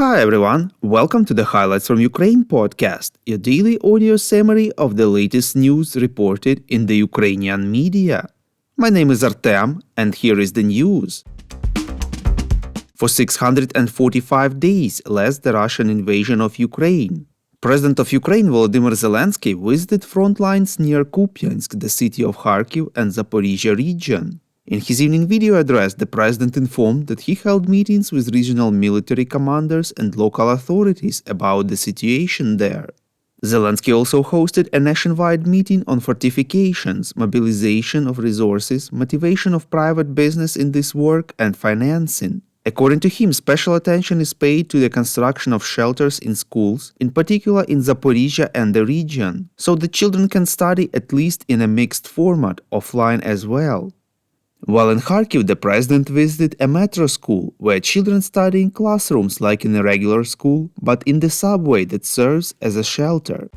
Hi everyone, welcome to the Highlights from Ukraine podcast, your daily audio summary of the latest news reported in the Ukrainian media. My name is Artem, and here is the news. For 645 days less the Russian invasion of Ukraine. President of Ukraine Volodymyr Zelensky visited front lines near Kupiansk, the city of Kharkiv and Zaporizhia region. In his evening video address, the president informed that he held meetings with regional military commanders and local authorities about the situation there. Zelensky also hosted a nationwide meeting on fortifications, mobilization of resources, motivation of private business in this work, and financing. According to him, special attention is paid to the construction of shelters in schools, in particular in Zaporizhia and the region, so the children can study at least in a mixed format, offline as well. While in Kharkiv, the president visited a metro school, where children study in classrooms like in a regular school, but in the subway that serves as a shelter.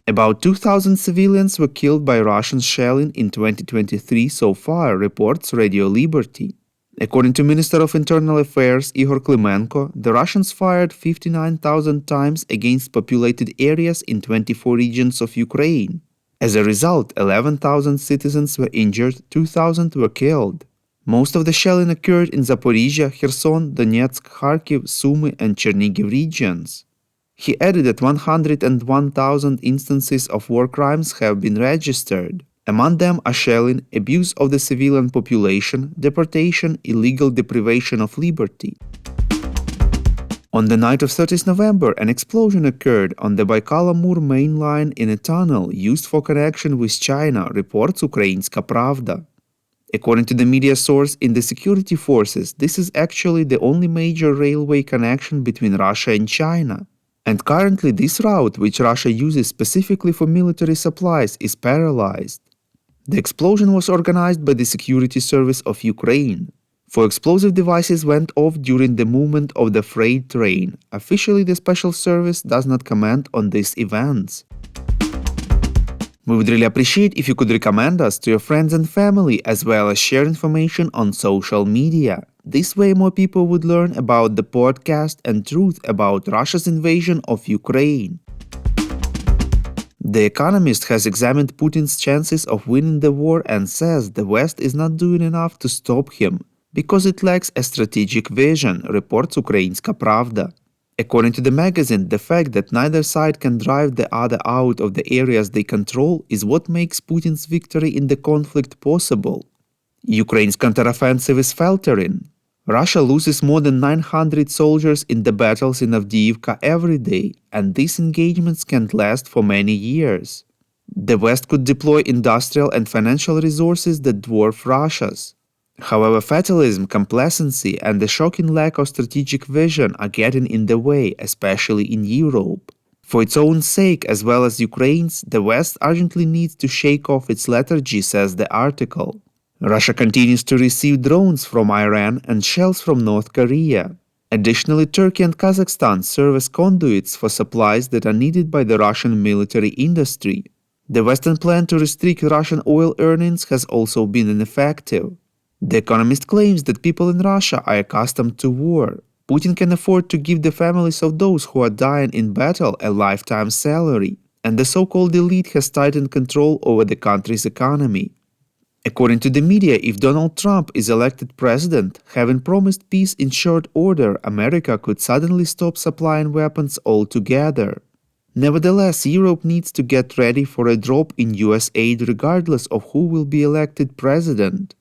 About 2,000 civilians were killed by Russian shelling in 2023 so far, reports Radio Liberty. According to Minister of Internal Affairs Igor Klimenko, the Russians fired 59,000 times against populated areas in 24 regions of Ukraine. As a result, 11,000 citizens were injured, 2,000 were killed. Most of the shelling occurred in Zaporizhia, Kherson, Donetsk, Kharkiv, Sumy and Chernigiv regions. He added that 101,000 instances of war crimes have been registered. Among them are shelling, abuse of the civilian population, deportation, illegal deprivation of liberty. On the night of 30th November, an explosion occurred on the Baikal-Amur main line in a tunnel used for connection with China, reports Ukrainska Pravda. According to the media source in the security forces, this is actually the only major railway connection between Russia and China. And currently this route, which Russia uses specifically for military supplies, is paralyzed. The explosion was organized by the Security Service of Ukraine. Four explosive devices went off during the movement of the freight train. Officially, the special service does not comment on these events. We would really appreciate if you could recommend us to your friends and family, as well as share information on social media. This way more people would learn about the podcast and truth about Russia's invasion of Ukraine. The Economist has examined Putin's chances of winning the war and says the West is not doing enough to stop him, because it lacks a strategic vision, reports Ukrainska Pravda. According to the magazine, the fact that neither side can drive the other out of the areas they control is what makes Putin's victory in the conflict possible. Ukraine's counteroffensive is faltering. Russia loses more than 900 soldiers in the battles in Avdiivka every day, and these engagements can't last for many years. The West could deploy industrial and financial resources that dwarf Russia's. However, fatalism, complacency, and the shocking lack of strategic vision are getting in the way, especially in Europe. For its own sake, as well as Ukraine's, the West urgently needs to shake off its lethargy, says the article. Russia continues to receive drones from Iran and shells from North Korea. Additionally, Turkey and Kazakhstan serve as conduits for supplies that are needed by the Russian military industry. The Western plan to restrict Russian oil earnings has also been ineffective. The Economist claims that people in Russia are accustomed to war. Putin can afford to give the families of those who are dying in battle a lifetime salary, and the so-called elite has tightened control over the country's economy. According to the media, if Donald Trump is elected president, having promised peace in short order, America could suddenly stop supplying weapons altogether. Nevertheless, Europe needs to get ready for a drop in US aid regardless of who will be elected president.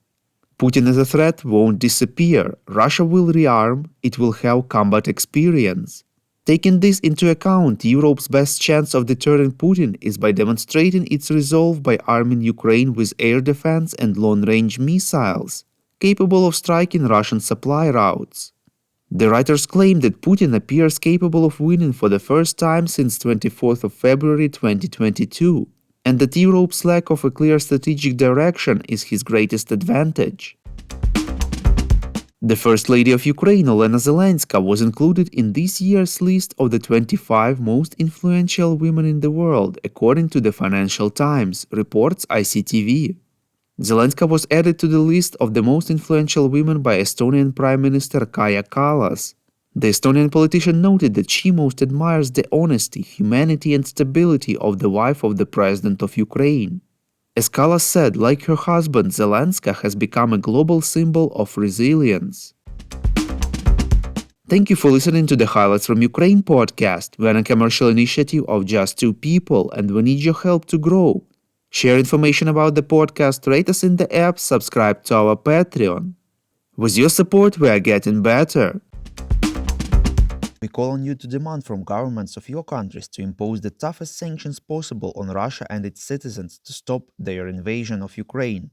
Putin as a threat won't disappear. Russia will rearm, it will have combat experience. Taking this into account, Europe's best chance of deterring Putin is by demonstrating its resolve by arming Ukraine with air defense and long-range missiles, capable of striking Russian supply routes. The writers claim that Putin appears capable of winning for the first time since 24th of February 2022. And that Europe's lack of a clear strategic direction is his greatest advantage. The First Lady of Ukraine, Olena Zelenska, was included in this year's list of the 25 most influential women in the world, according to the Financial Times, reports ICTV. Zelenska was added to the list of the most influential women by Estonian Prime Minister Kaja Kallas. The Estonian politician noted that she most admires the honesty, humanity, and stability of the wife of the president of Ukraine. As Kala said, like her husband, Zelenska has become a global symbol of resilience. Thank you for listening to the Highlights from Ukraine podcast. We're a commercial initiative of just two people, and we need your help to grow. Share information about the podcast, rate us in the app, subscribe to our Patreon. With your support, we are getting better. We call on you to demand from governments of your countries to impose the toughest sanctions possible on Russia and its citizens to stop their invasion of Ukraine.